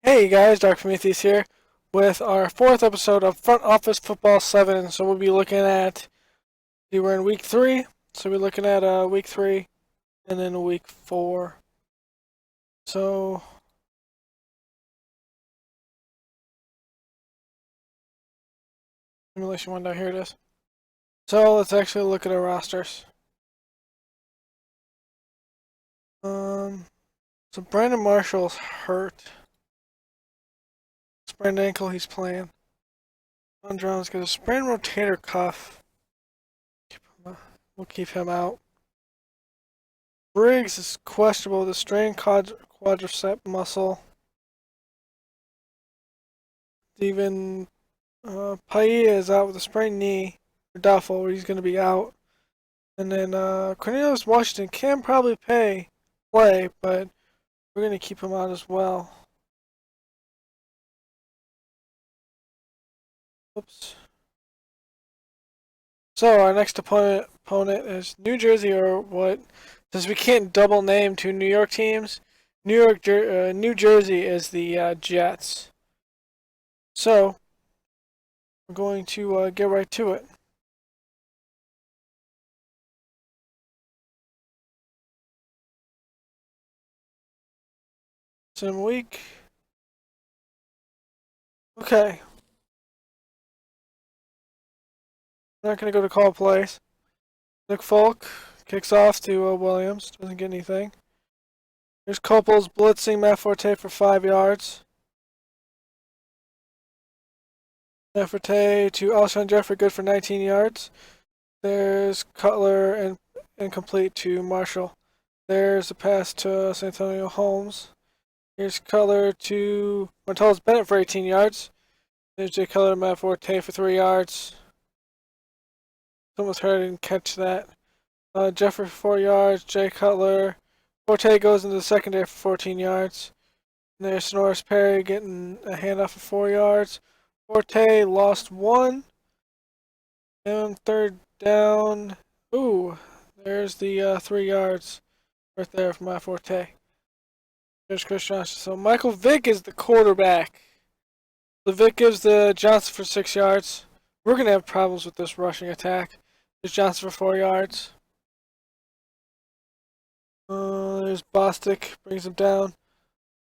Hey guys, Dark Prometheus here with our fourth episode of Front Office Football 7. So we'll be looking at, we're in week 3, so we're looking at week 3 and then week 4. So, simulation window, here it is. So let's actually look at our rosters. Um, so Brandon Marshall's hurt. Sprained ankle, he's playing. John Jones got a sprained rotator cuff. We'll keep him out. Briggs is questionable with a strained quadricep muscle. Steven Paella is out with a sprained knee. Or doubtful he's going to be out. And then Cornelius Washington can probably play, but we're going to keep him out as well. Oops. So our next opponent is New Jersey, or what? Since we can't double name two New York teams, New Jersey is the Jets. So we're going to get right to it. Sim week. Okay. Not going to go to call plays. Nick Folk kicks off to Williams. Doesn't get anything. Here's Copels blitzing Matt Forte for 5 yards. Matt Forte to Alshon Jeffrey, good for 19 yards. There's Cutler and incomplete to Marshall. There's a pass to Santonio Holmes. Here's Cutler to Martellus Bennett for 18 yards. There's Jay Cutler to Matt Forte for 3 yards. Someone's hurt, I didn't catch that. Jeffrey for 4 yards. Jay Cutler. Forte goes into the secondary for 14 yards. And there's Sonoris Perry getting a handoff for 4 yards. Forte lost 1. And third down. Ooh, there's the 3 yards right there from my Forte. There's Chris Johnson. So Michael Vick is the quarterback. The Vick gives the Johnson for 6 yards. We're going to have problems with this rushing attack. There's Johnson for 4 yards. There's Bostic, brings him down.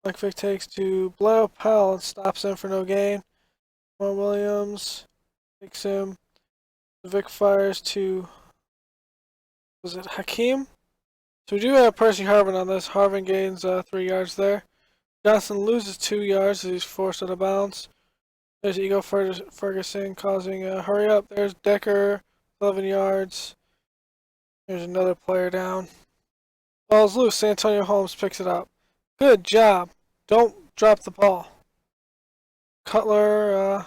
Mike Vick takes to Blair Powell and stops him for no gain. Mark Williams takes him. Vick fires to, was it Hakeem? So we do have Percy Harvin on this. Harvin gains 3 yards there. Johnson loses 2 yards as he's forced out of bounds. There's Ego Ferguson causing a hurry up. There's Decker, 11 yards. There's another player down. Ball's loose. Antonio Holmes picks it up. Good job. Don't drop the ball. Cutler,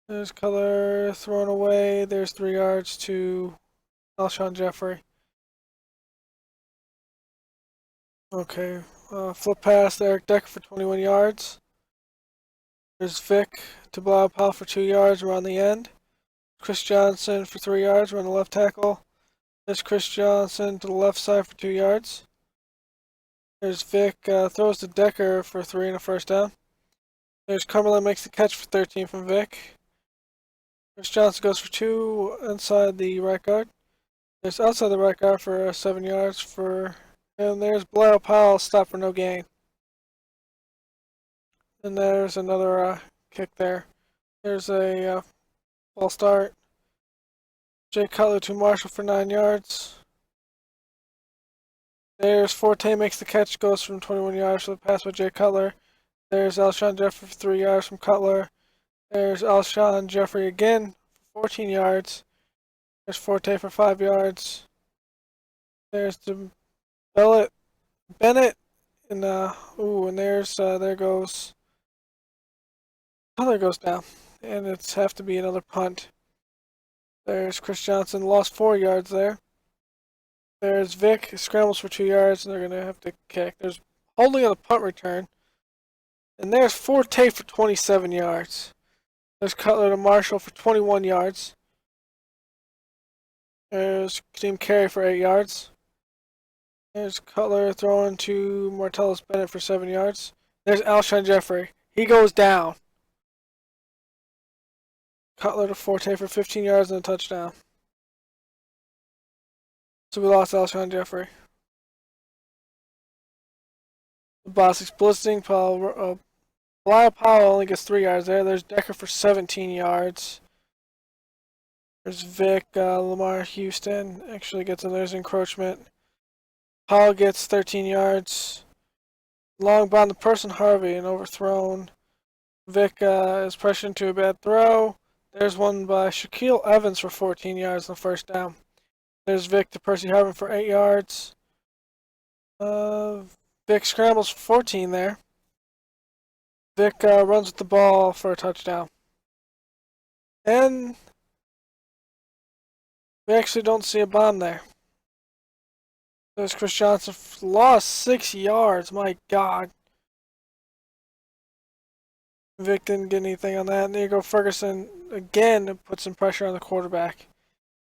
there's Cutler thrown away. There's 3 yards to Alshon Jeffrey. Okay, flip pass to Eric Decker for 21 yards. There's Vick to Blau Powell for 2 yards around the end. Chris Johnson for 3 yards around the left tackle. There's Chris Johnson to the left side for 2 yards. There's Vick, throws to Decker for 3 and a first down. There's Cumberland makes the catch for 13 from Vick. Chris Johnson goes for 2 inside the right guard. There's outside the right guard for 7 yards for, and there's Blau Powell, stop for no gain. And there's another kick there. There's a false start. Jay Cutler to Marshall for 9 yards. There's Forte makes the catch, goes from 21 yards for the pass by Jay Cutler. There's Alshon Jeffrey for 3 yards from Cutler. There's Alshon Jeffrey again for 14 yards. There's Forte for 5 yards. There's the Bennett, and and there's there goes. Cutler goes down, and it's have to be another punt. There's Chris Johnson, lost 4 yards there. There's Vick, scrambles for 2 yards, and they're going to have to kick. There's holding on the punt return. And there's Forte for 27 yards. There's Cutler to Marshall for 21 yards. There's Kadeem Carey for 8 yards. There's Cutler throwing to Martellus Bennett for 7 yards. There's Alshon Jeffrey. He goes down. Cutler to Forte for 15 yards and a touchdown. So we lost Alshon Jeffrey. The Bostic's blitzing. Powell only gets 3 yards there. There's Decker for 17 yards. There's Vic. Lamar Houston actually gets in. There's encroachment. Powell gets 13 yards. Long bomb to Person Harvey and overthrown. Vic is pressured into a bad throw. There's one by Shaquille Evans for 14 yards on the first down. There's Vic to Percy Harvin for 8 yards. Vic scrambles for 14 there. Vic runs with the ball for a touchdown. And we actually don't see a bomb there. There's Chris Johnson, lost 6 yards. My God. Vic didn't get anything on that. And there you go, Ferguson again puts some pressure on the quarterback.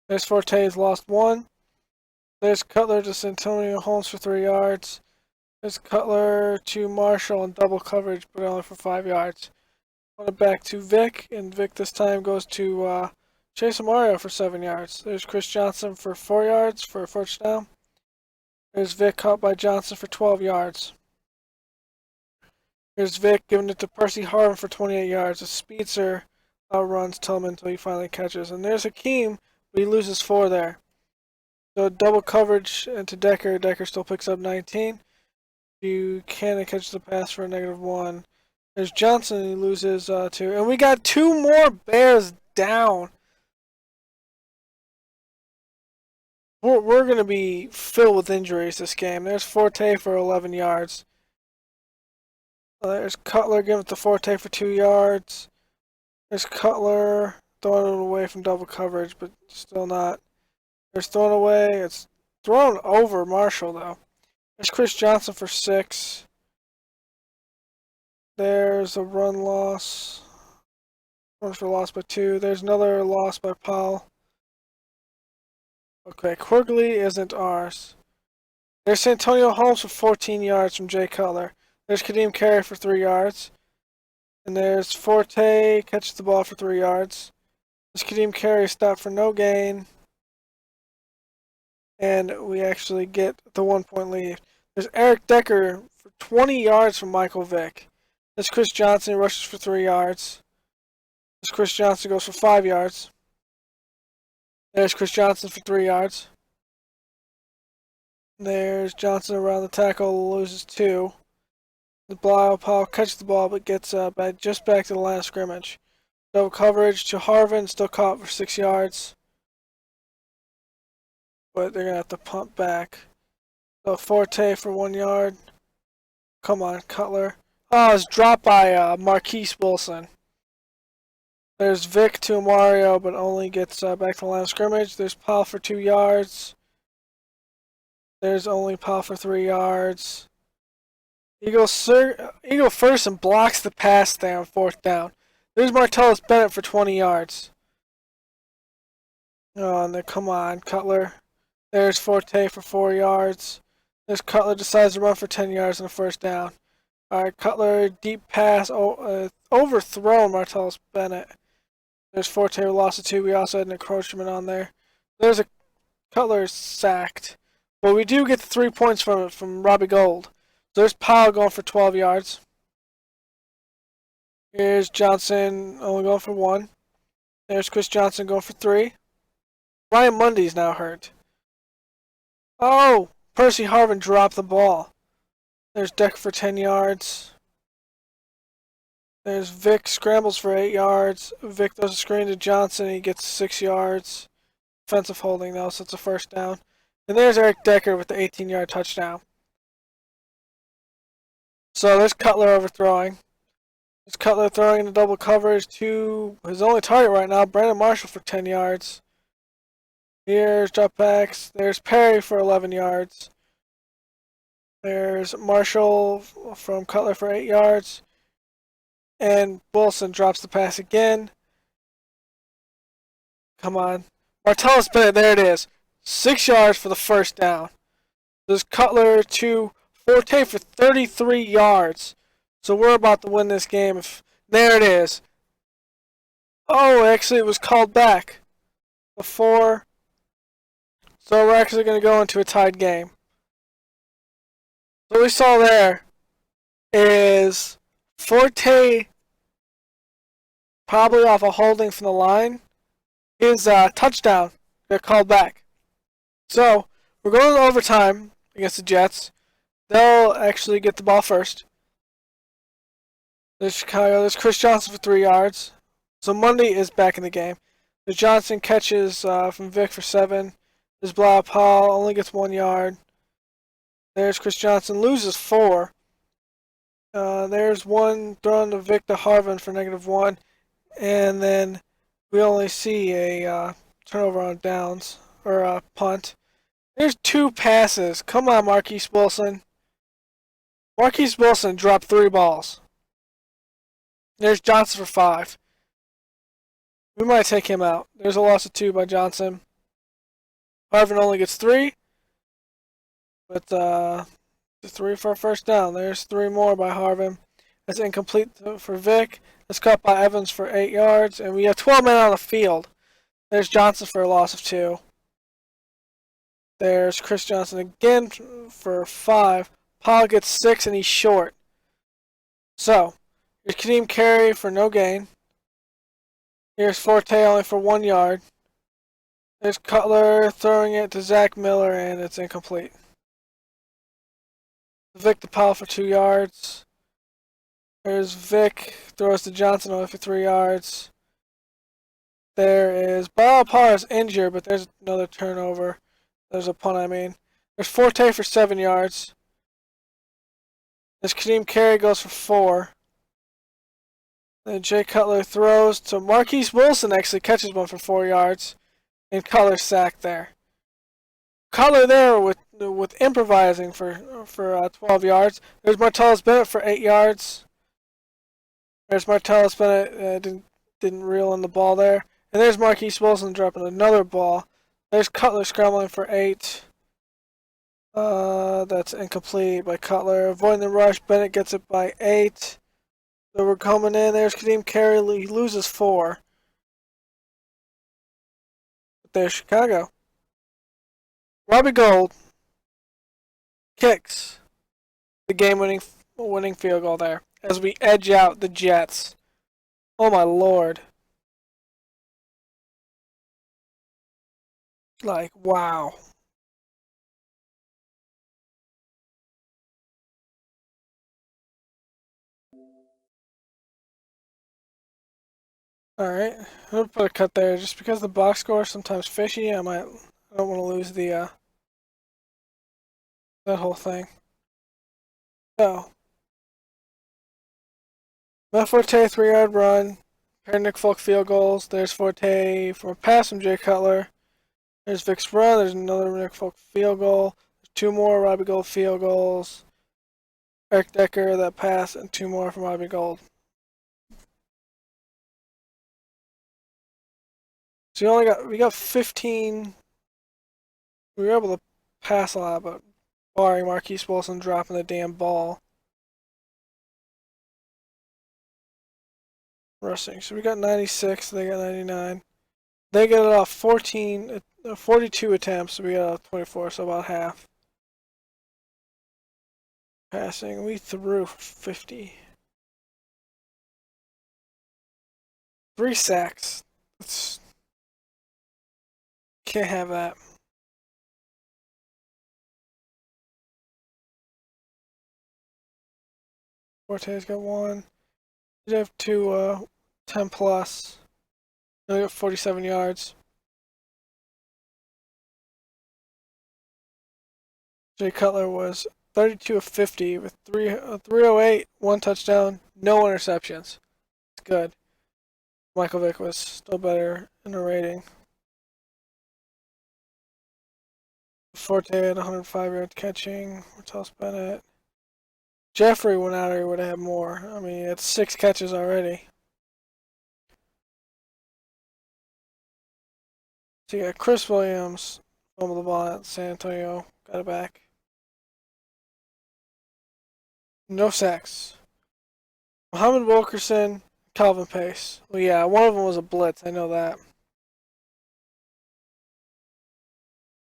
There's Forte's lost 1. There's Cutler to Santonio Holmes for 3 yards. There's Cutler to Marshall in double coverage, but only for 5 yards. On it back to Vic, and Vic this time goes to Chase Mario for 7 yards. There's Chris Johnson for 4 yards for a first down. There's Vic caught by Johnson for 12 yards. Here's Vic giving it to Percy Harvin for 28 yards. The Speedster outruns Tillman until he finally catches. And there's Hakeem, but he loses 4 there. So double coverage into Decker. Decker still picks up 19. Buchanan catches the pass for a -1. There's Johnson, he loses 2. And we got 2 more Bears down. We're going to be filled with injuries this game. There's Forte for 11 yards. There's Cutler giving it to Forte for 2 yards. There's Cutler throwing it away from double coverage, but still not. There's thrown away. It's thrown over Marshall, though. There's Chris Johnson for 6. There's a run loss. Runs for loss by 2. There's another loss by Powell. Okay, Quigley isn't ours. There's Santonio Holmes for 14 yards from Jay Cutler. There's Kadeem Carey for 3 yards. And there's Forte catches the ball for 3 yards. There's Kadeem Carey stopped for no gain. And we actually get the 1-point lead. There's Eric Decker for 20 yards from Michael Vick. There's Chris Johnson, rushes for 3 yards. There's Chris Johnson, goes for 5 yards. There's Chris Johnson for 3 yards. There's Johnson around the tackle, loses 2. The Powell catches the ball, but gets just back to the line of scrimmage. Double coverage to Harvin, still caught for 6 yards. But they're going to have to pump back. So Forte for 1 yard. Come on, Cutler. Oh, it's dropped by Marquise Wilson. There's Vic to Mario, but only gets back to the line of scrimmage. There's Powell for 2 yards. There's only Powell for 3 yards. He goes first and blocks the pass there on 4th down. There's Martellus Bennett for 20 yards. Oh, and then come on, Cutler. There's Forte for 4 yards. There's Cutler decides to run for 10 yards on the first down. Alright, Cutler, deep pass, overthrown Martellus Bennett. There's Forte, lost of 2. We also had an encroachment on there. There's a Cutler sacked. But we do get the 3 points from it from Robbie Gold. So there's Powell going for 12 yards. Here's Johnson only going for 1. There's Chris Johnson going for 3. Ryan Mundy's now hurt. Oh! Percy Harvin dropped the ball. There's Deck for 10 yards. There's Vic scrambles for 8 yards. Vic does a screen to Johnson. He gets 6 yards. Defensive holding though, so it's a first down. And there's Eric Decker with the 18-yard touchdown. So there's Cutler overthrowing. There's Cutler throwing into double coverage to his only target right now, Brandon Marshall for 10 yards. Here's dropbacks. There's Perry for 11 yards. There's Marshall from Cutler for 8 yards. And Wilson drops the pass again. Come on. Martellus Bennett, there it is. 6 yards for the first down. There's Cutler to Forte for 33 yards. So we're about to win this game. There it is. Oh, actually, it was called back. Before. So we're actually going to go into a tied game. So what we saw there is Forte, probably off a holding from the line, his touchdown got called back. So we're going to overtime against the Jets. They'll actually get the ball first. There's Chicago. There's Chris Johnson for 3 yards. So Monday is back in the game. There's Johnson catches from Vic for 7. There's Blau Paul, only gets 1 yard. There's Chris Johnson, loses 4. There's one thrown to Vic to Harvin for -1. And then we only see a turnover on downs, or a punt. There's 2 passes. Come on, Marquise Wilson. Marquise Wilson dropped 3 balls. There's Johnson for 5. We might take him out. There's a loss of 2 by Johnson. Harvin only gets 3. But 3 for a first down. There's 3 more by Harvin. That's incomplete for Vic. That's caught by Evans for 8 yards. And we have 12 men on the field. There's Johnson for a loss of 2. There's Chris Johnson again for 5. Paul gets 6 and he's short. So, here's Kadeem Carey for no gain. Here's Forte only for 1 yard. There's Cutler throwing it to Zach Miller and it's incomplete. Vic to Powell for 2 yards. There's Vic, throws to Johnson only for 3 yards. There is Blau Paul is injured, but there's another turnover. There's a punt, I mean. There's Forte for 7 yards. There's Kadeem Carey goes for 4. Then Jay Cutler throws to Marquise Wilson, actually catches one for 4 yards. And Cutler sacked there. Cutler there with improvising for 12 yards. There's Martellus Bennett for 8 yards. There's Martellus Bennett, didn't reel in the ball there. And there's Marquise Wilson dropping another ball. There's Cutler scrambling for 8. That's incomplete by Cutler. Avoiding the rush, Bennett gets it by 8. So we're coming in. There's Kadeem Carey. He loses 4. But there's Chicago. Robbie Gould kicks the game-winning field goal there as we edge out the Jets. Oh my lord. Like, wow. Alright, I'm gonna put a cut there just because the box score is sometimes fishy. I don't want to lose the that whole thing. So, Matt Forte 3-yard run. Pair Nick Folk field goals. There's Forte for a pass from Jay Cutler. There's Vic's run. There's another Nick Folk field goal. There's 2 more Robbie Gould field goals. Eric Decker that pass and 2 more from Robbie Gould. So we got 15. We were able to pass a lot, but barring Marquise Wilson dropping the damn ball. Rushing. So we got 96, they got 99. They got it off 42 attempts, so we got off 24, so about half. Passing, we threw for 50. 3 sacks. Can't have that. Forte's got 1. They have 2 10 plus. They got 47 yards. Jay Cutler was 32 of 50 with 308, 1 touchdown, no interceptions. It's good. Michael Vick was still better in the rating. Forte had 105 yards catching. Martellus Bennett. Jeffrey went out here, would have had more. I mean, he had 6 catches already. So you got Chris Williams, fumbled the ball at San Antonio, got it back. No sacks. Muhammad Wilkerson, Calvin Pace. Well, yeah, one of them was a blitz. I know that.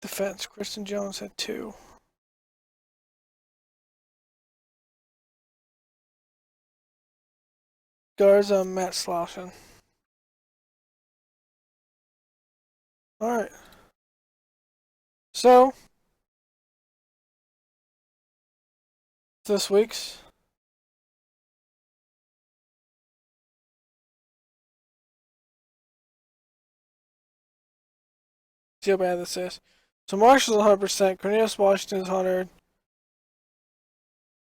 Defense. Kristen Jones had 2. Garza, Matt Slauson. All right. So this week's. See how bad this is. So Marshall's 100%. Cornelius Washington's 100.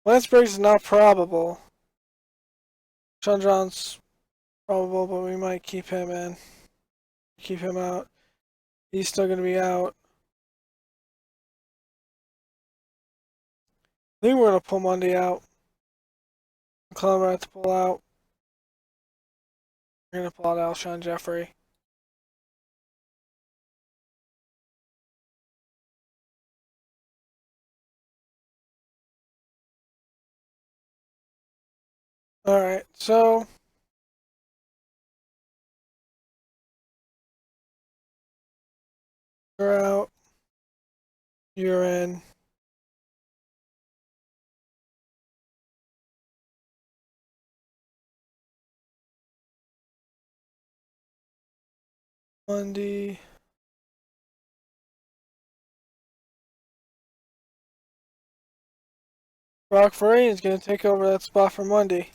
Lance Briggs is not probable. Sean John's probable, but we might keep him in. Keep him out. He's still going to be out. I think we're going to pull Monday out. McClellan to pull out. We're going to pull out Alshon Jeffrey. Alright, so you're out. You're in. Monday. Brock Frey is going to take over that spot for Monday.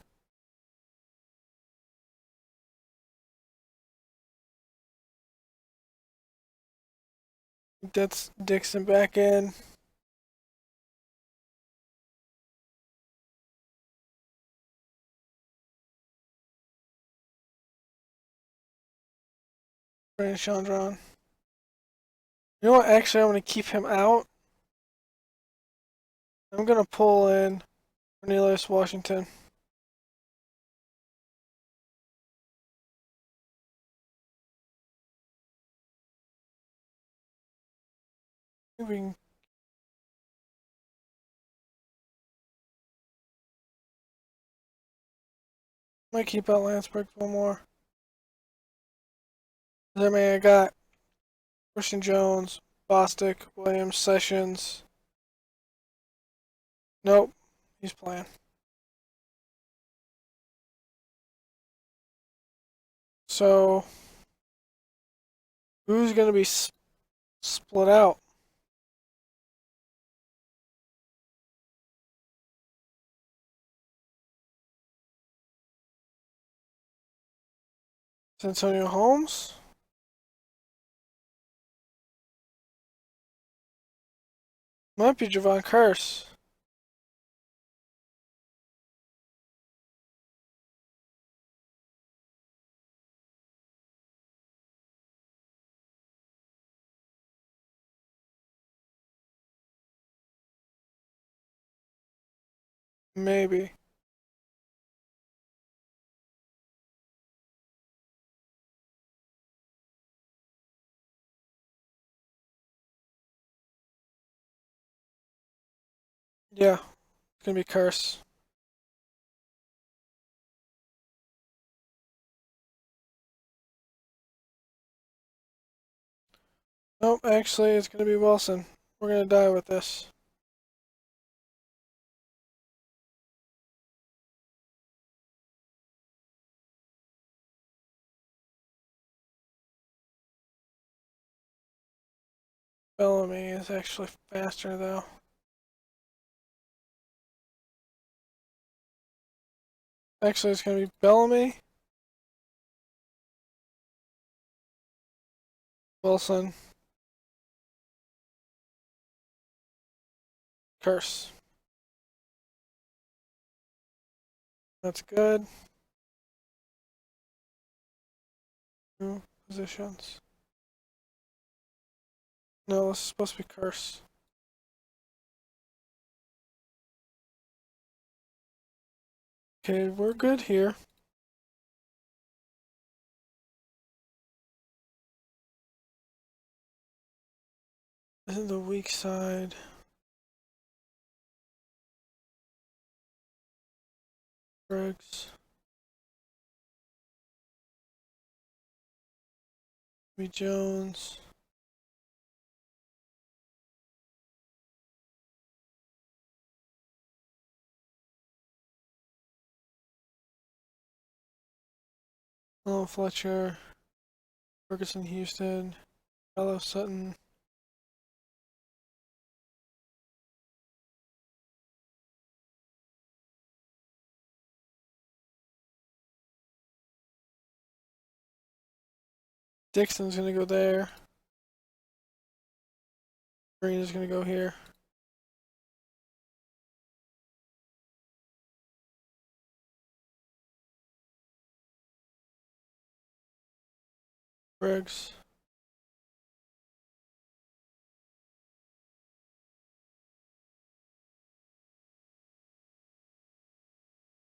That's Dixon back in. Brandon Chandron. You know what? Actually, I'm going to keep him out. I'm going to pull in Cornelius Washington. Moving. Might keep out Landsberg one more. There, man, I got Christian Jones, Bostic, Williams, Sessions. Nope, he's playing. So, who's going to be split out? Antonio Holmes? Might be Javon Curse. Maybe. Yeah, it's going to be Curse. Nope, actually, it's going to be Wilson. We're going to die with this. Bellamy is actually faster, though. Actually, it's going to be Bellamy, Wilson, Curse. That's good. 2 positions. No, this is supposed to be Curse. Okay, we're good here. This is the weak side. Briggs. Jones. Oh, Fletcher. Ferguson, Houston. Carlos Sutton. Dixon's gonna go there. Green is gonna go here. Briggs.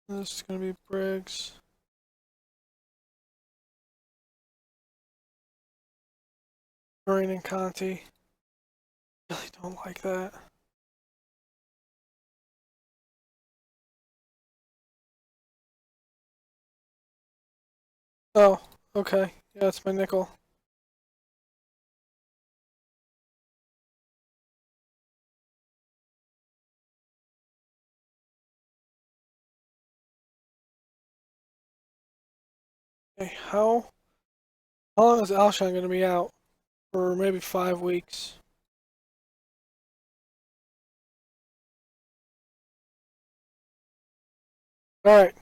This is gonna be Briggs. Green and Conti. Really don't like that. Oh, okay. Yeah, that's my nickel. Okay, how long is Alshon gonna be out? For maybe 5 weeks. Alright.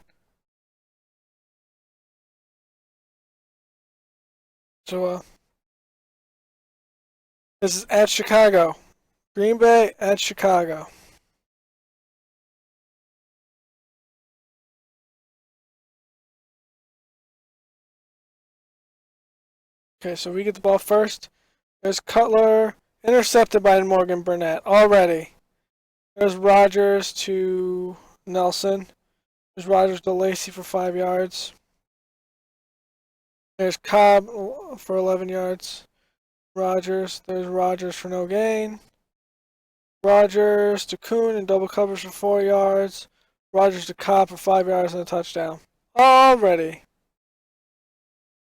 So, this is at Chicago. Green Bay at Chicago. Okay, so we get the ball first. There's Cutler, intercepted by Morgan Burnett already. There's Rogers to Nelson. There's Rogers to Lacey for 5 yards. There's Cobb for 11 yards. Rogers. There's Rogers for no gain. Rogers to Kuhn in double coverage for 4 yards. Rogers to Cobb for 5 yards and a touchdown. Already.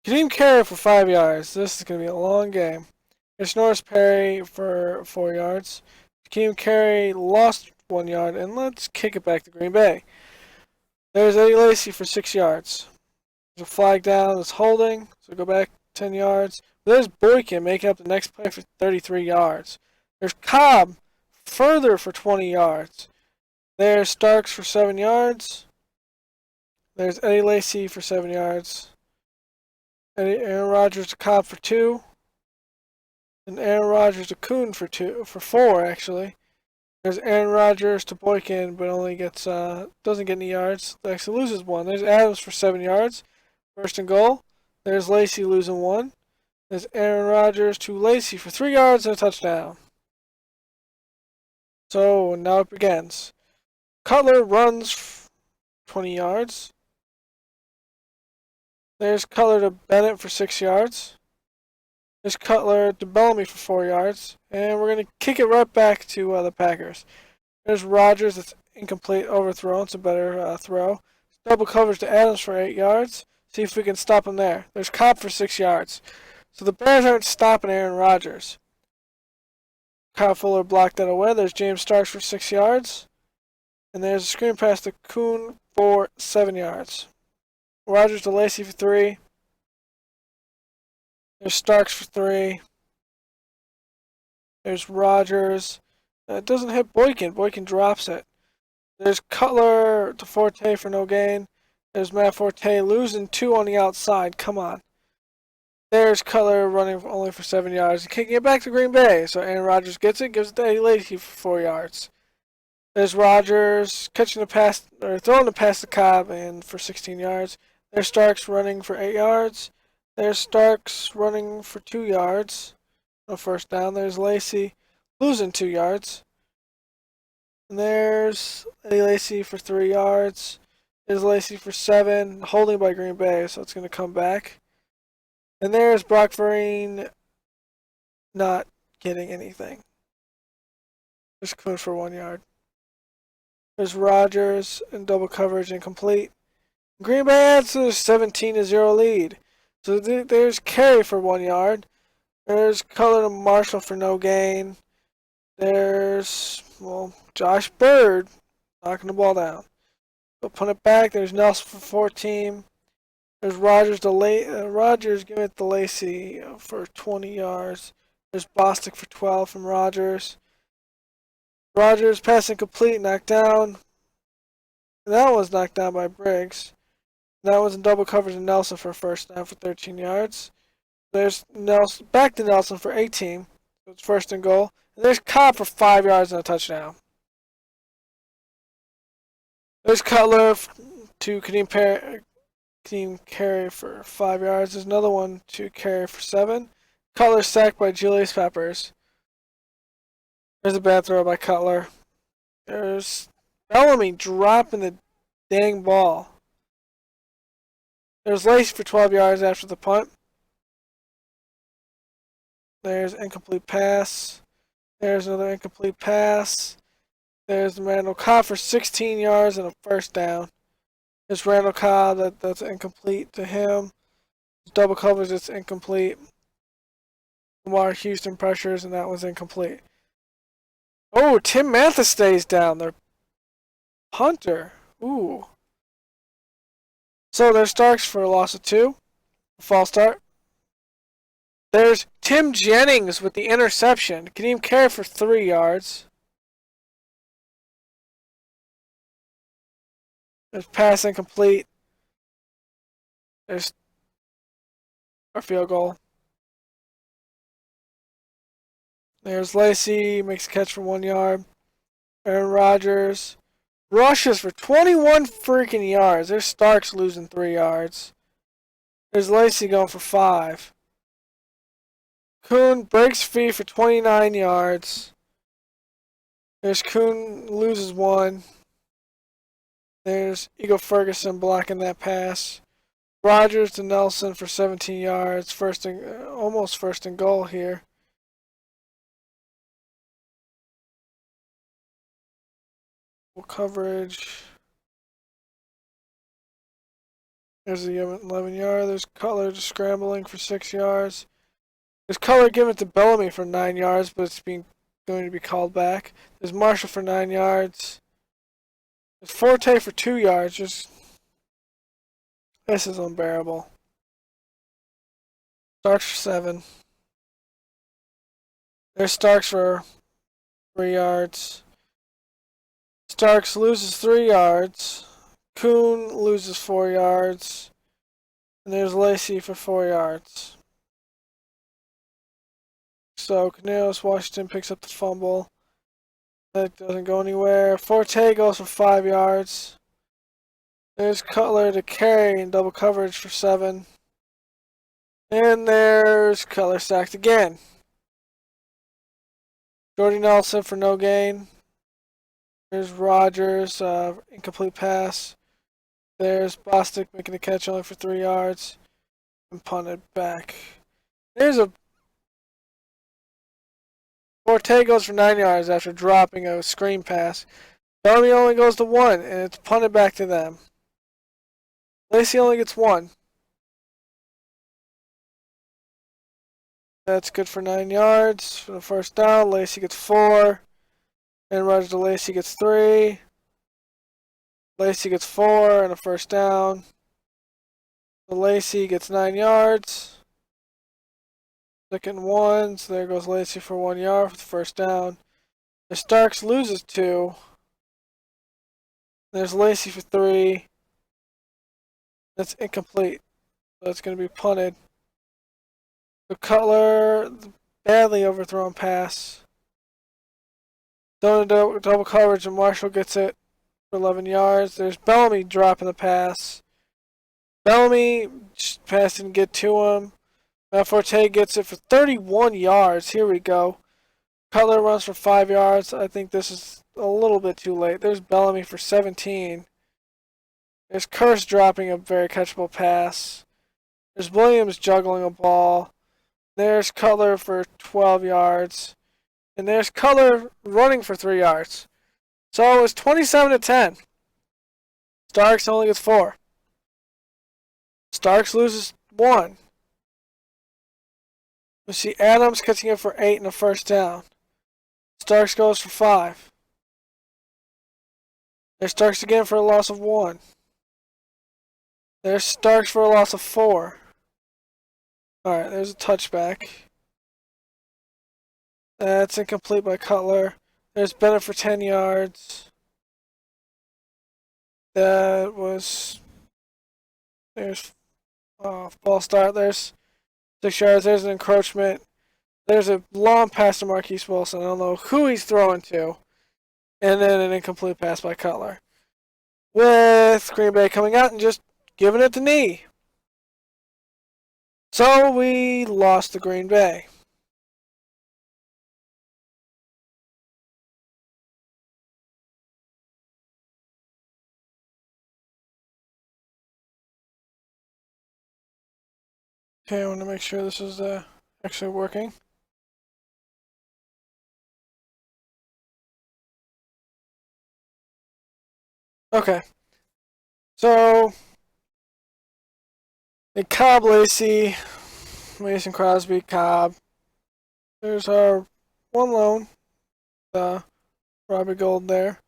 Kadeem Carey for 5 yards. This is going to be a long game. It's Norris Perry for 4 yards. Kadeem Carey lost 1 yard, and let's kick it back to Green Bay. There's Eddie Lacy for 6 yards. There's a flag down that's holding, so go back 10 yards. There's Boykin making up the next play for 33 yards. There's Cobb further for 20 yards. There's Starks for 7 yards. There's Eddie Lacy for 7 yards. Aaron Rodgers to Cobb for 2. And Aaron Rodgers to Kuhn for 4 actually. There's Aaron Rodgers to Boykin, but only gets doesn't get any yards. Actually loses 1. There's Adams for 7 yards. First and goal. There's Lacy losing 1. There's Aaron Rodgers to Lacy for 3 yards and a touchdown. So now it begins. Cutler runs 20 yards. There's Cutler to Bennett for 6 yards. There's Cutler to Bellamy for 4 yards. And we're going to kick it right back to the Packers. There's Rodgers. It's incomplete, overthrown. It's a better throw. Double coverage to Adams for 8 yards. See if we can stop him there. There's Cobb for 6 yards. So the Bears aren't stopping Aaron Rodgers. Kyle Fuller blocked that away. There's James Starks for 6 yards. And there's a screen pass to Kuhn for 7 yards. Rodgers to Lacy for 3. There's Starks for 3. There's Rodgers. It doesn't hit Boykin. Boykin drops it. There's Cutler to Forte for no gain. There's Matt Forte losing 2 on the outside. Come on. There's Cutler running only for 7 yards. Kicking it back to Green Bay. So Aaron Rodgers gets it. Gives it to Eddie Lacy for 4 yards. There's Rodgers catching the pass, or throwing the pass to Cobb and for 16 yards. There's Starks running for 8 yards. There's Starks running for 2 yards. No first down. There's Lacy losing 2 yards. And there's Eddie Lacy for 3 yards. There's Lacy for 7. Holding by Green Bay, so it's going to come back. And there's Brock Vereen not getting anything. There's Kuhn for 1 yard. There's Rodgers in double coverage incomplete. Green Bay adds to a 17-0 lead. So there's Carey for 1 yard. There's Cutler to Marshall for no gain. There's, well, Josh Bird knocking the ball down. So punt it back. There's Nelson for 14. There's Rogers giving it to Lacey for 20 yards. There's Bostic for 12 from Rogers. Rogers passing complete, knocked down. That was knocked down by Briggs. That was in double coverage of Nelson for a first down for 13 yards. There's Nelson back to Nelson for 18. So it's first and goal. And there's Cobb for 5 yards and a touchdown. There's Cutler to Kadeem Carey for 5 yards. There's another one to Carey for 7. Cutler sacked by Julius Peppers. There's a bad throw by Cutler. There's Bellamy dropping the dang ball. There's Lacey for 12 yards after the punt. There's incomplete pass. There's another incomplete pass. There's Randall Cobb for 16 yards and a first down. There's Randall Cobb, that's incomplete to him. Double covers, it's incomplete. Lamar Houston pressures, and that was incomplete. Oh, Tim Mathis stays down. Their punter. Ooh. So there's Starks for a loss of 2. False start. There's Tim Jennings with the interception. Kadeem Carey for 3 yards. There's pass incomplete. There's our field goal. There's Lacey, makes a catch for 1 yard. Aaron Rodgers rushes for 21 freaking yards. There's Starks losing 3 yards. There's Lacey going for 5. Kuhn breaks free for 29 yards. There's Kuhn loses 1. There's Eagle Ferguson blocking that pass. Rodgers to Nelson for 17 yards. Almost first and goal here. Coverage. There's the 11 yard. There's Cutler just scrambling for 6 yards. There's Cutler giving it to Bellamy for 9 yards, but it's going to be called back. There's Marshall for 9 yards. There's Forte for 2 yards. This is unbearable. Starks for 7. There's Starks for 3 yards. Starks loses 3 yards. Kuhn loses 4 yards. And there's Lacey for 4 yards. So Cornelius Washington picks up the fumble. That doesn't go anywhere. Forte goes for 5 yards. There's Cutler to Carey in double coverage for 7. And there's Cutler sacked again. Jordy Nelson for no gain. There's Rogers, incomplete pass. There's Bostic making a catch only for 3 yards. And punted back. There's a Forte goes for 9 yards after dropping a screen pass. Bellamy only goes to 1, and it's punted back to them. Lacey only gets 1. That's good for 9 yards for the first down. Lacey gets 4. And Rogers to Lacey gets 3. Lacey gets 4 and a first down. So Lacey gets 9 yards. Second and 1, so there goes Lacey for 1 yard for the first down. The Starks loses 2. There's Lacey for 3. That's incomplete. So it's going to be punted. The Cutler, badly overthrown pass. Done double coverage, and Marshall gets it for 11 yards. There's Bellamy dropping the pass. Bellamy pass didn't get to him. Forte gets it for 31 yards. Here we go. Cutler runs for 5 yards. I think this is a little bit too late. There's Bellamy for 17. There's Curse dropping a very catchable pass. There's Williams juggling a ball. There's Cutler for 12 yards. And there's Cutler running for 3 yards. So it's 27-10. Starks only gets 4. Starks loses 1. We see Adams catching it for 8 and a first down. Starks goes for 5. There's Starks again for a loss of 1. There's Starks for a loss of 4. Alright, there's a touchback. That's incomplete by Cutler. There's Bennett for 10 yards. That was... There's ball start. There's 6 yards. There's an encroachment. There's a long pass to Marquise Wilson. I don't know who he's throwing to. And then an incomplete pass by Cutler. With Green Bay coming out and just giving it to knee. So we lost to Green Bay. Okay, I want to make sure this is actually working. Okay. So, Cobb Lacey, Mason Crosby, Cobb. There's our one loan, Robbie Gold there.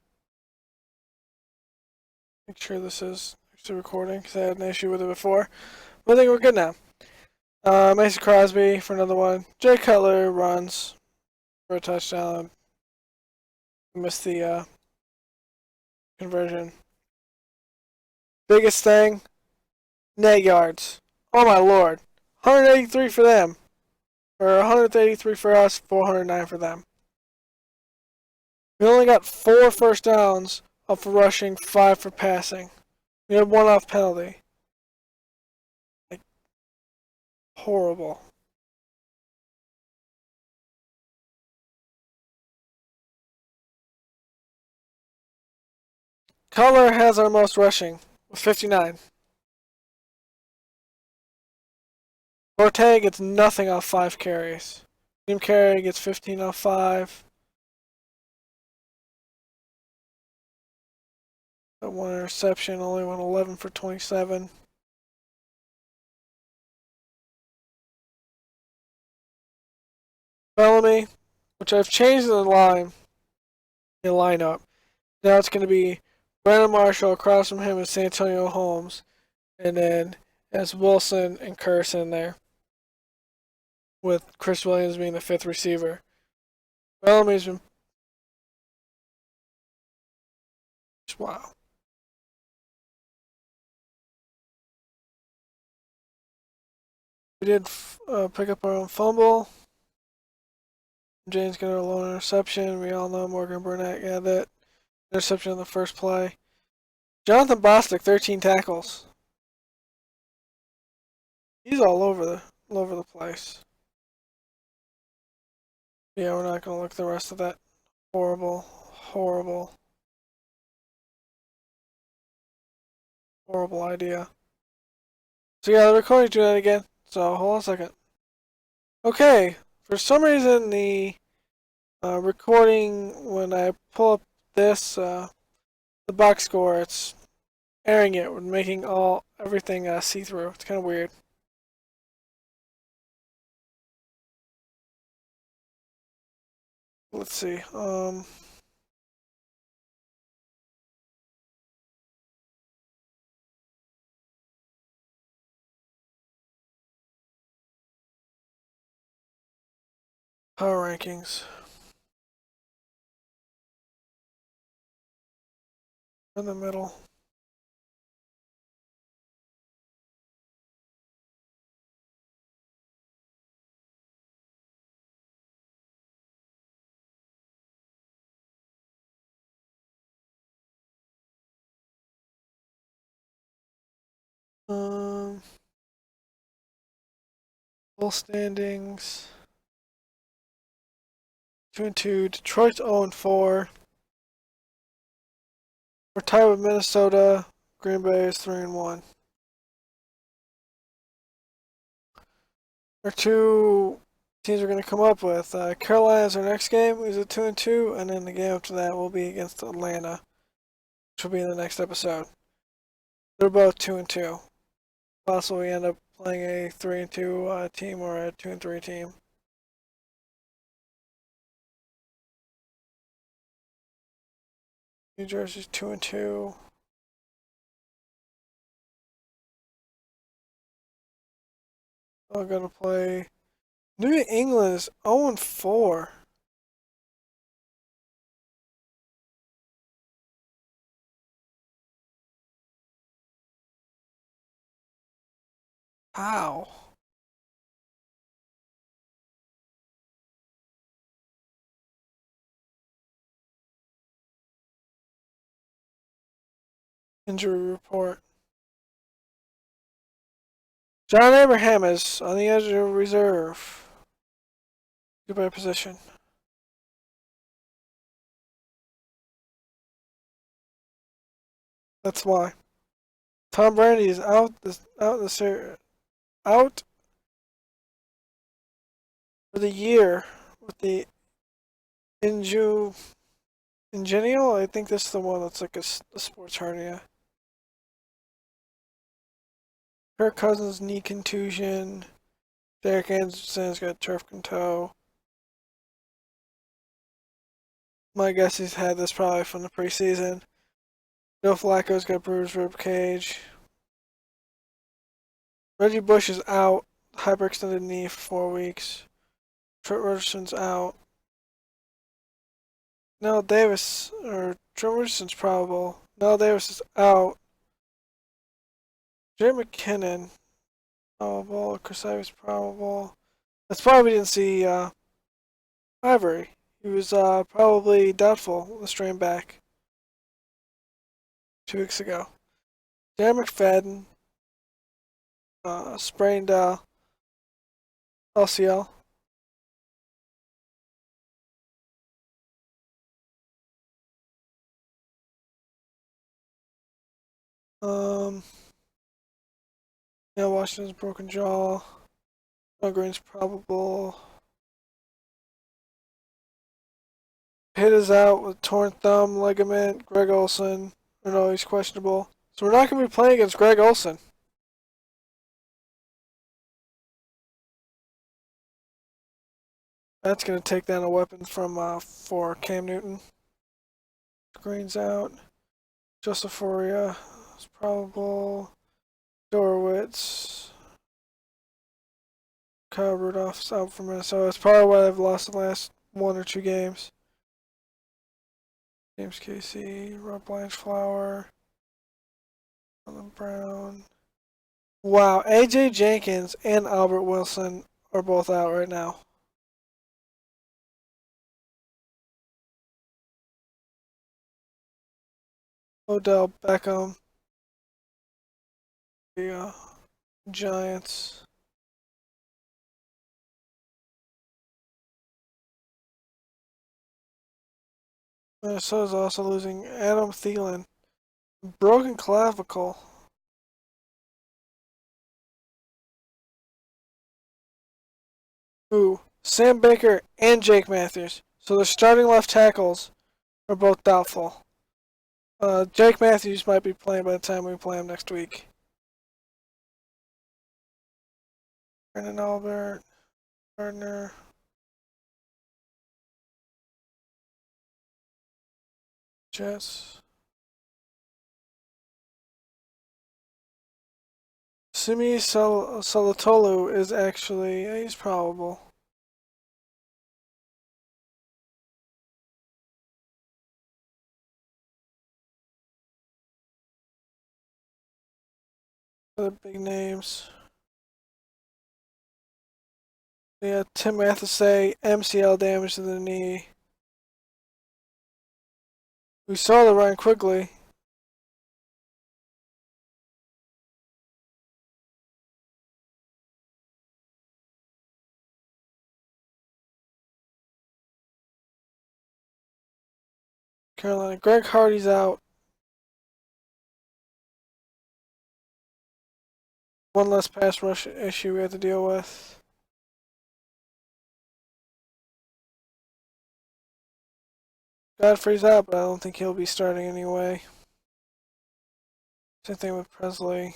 Make sure this is actually recording because I had an issue with it before. But I think we're good now. Mason Crosby for another one. Jay Cutler runs for a touchdown. Missed the conversion. Biggest thing, net yards. Oh my lord. 183 for them. Or 183 for us, 409 for them. We only got 4 first downs off of rushing, 5 for passing. We had 1 off penalty. Like, horrible. Cutler has our most rushing with 59. Forte gets nothing off 5 carries. Team Carey gets 15 off 5. Got 1 interception, only went 11 for 27. Bellamy, which I've changed the lineup. Now it's going to be Brandon Marshall across from him is Santonio Holmes. And then as Wilson and Curse in there. With Chris Williams being the 5th receiver. Bellamy's been... Wow. We did pick up our own fumble. James got a lone interception. We all know Morgan Burnett got that interception in the first play. Jonathan Bostic, 13 tackles. He's all over the place. Yeah, we're not going to look at the rest of that. Horrible idea. So yeah, the recording's doing that again. So hold on a second. Okay, for some reason the recording, when I pull up this, the box score, it's airing it, making everything see-through. It's kind of weird. Let's see. Power rankings. In the middle. Full standings. 2-2. Detroit's 0-4. We're tied with Minnesota. Green Bay is 3-1. Our 2 teams we're going to come up with. Carolina's our next game, is at 2-2, and then the game after that will be against Atlanta, which will be in the next episode. They're both 2-2. Possibly we end up playing a 3-2 team or a 2-3 team. New Jersey's 2-2. I'm gonna play. New England is 0-4. How? Injury report. John Abraham is on the edge of reserve. Goodbye position. That's why. Tom Brady is out for the year with the ingenial. I think that's the one that's like a sports hernia. Kirk Cousins knee contusion. Derek Anderson's got turf toe. My guess he's had this probably from the preseason. Joe Flacco's got bruised rib cage. Reggie Bush is out. Hyperextended knee for 4 weeks. Trent Richardson's out. Nell Davis, or Trent Richardson's probable. Nell Davis is out. Jay McKinnon, probable. Chris Ivy's probable. That's probably didn't see Ivory. He was probably doubtful the strain back 2 weeks ago. Darren McFadden sprained LCL. Yeah, Washington's broken jaw. Green's probable. Pitt is out with torn thumb ligament. Greg Olsen. Or no, he's questionable. So we're not going to be playing against Greg Olsen. That's going to take down a weapon from for Cam Newton. Green's out. Joseph Foria is probable. Dorowitz. Kyle Rudolph's out for Minnesota. That's probably why they've lost the last 1 or 2 games. James Casey, Rob Blanchflower, Alan Brown. Wow, AJ Jenkins and Albert Wilson are both out right now. Odell Beckham, the Giants. Minnesota's also losing Adam Thielen. Broken clavicle. Ooh, Sam Baker and Jake Matthews. So the starting left tackles are both doubtful. Jake Matthews might be playing by the time we play him next week. Brandon Albert, Gardner. Jets. Simi Salatolu is actually, he's probable. Other big names. Yeah, Tim Mathesay, MCL damage to the knee. We saw the Ryan Quigley. Carolina. Greg Hardy's out. One less pass rush issue we have to deal with. Godfrey's out, but I don't think he'll be starting anyway. Same thing with Presley.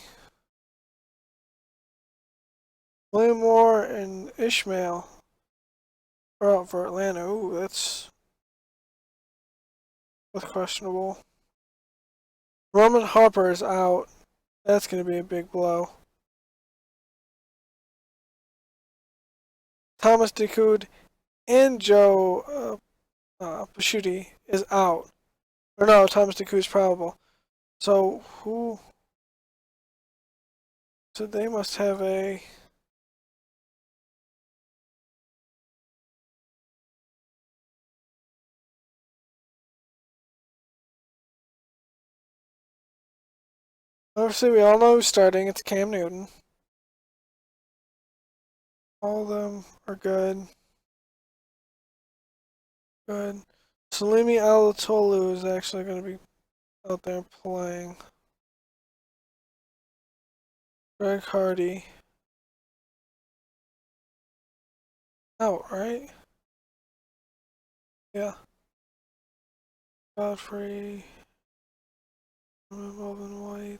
William Moore and Ishmael are out for Atlanta. Ooh, that's questionable. Roman Harper is out. That's going to be a big blow. Thomas DeCoud and Joe Paschuti is out. Or no, Thomas DeCoud is probable. So who? So they must have a. Obviously, we all know who's starting. It's Cam Newton. All of them are good. Good. Salimi Alatolu is actually going to be out there playing. Greg Hardy. Out, right? Yeah. Godfrey. Melvin White.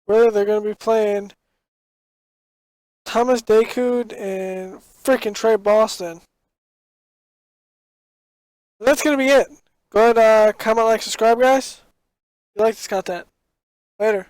Whether they're going to be playing Thomas DeCoud and freaking Trey Boston. That's going to be it. Go ahead, comment, like, subscribe, guys. If you like this content. Later.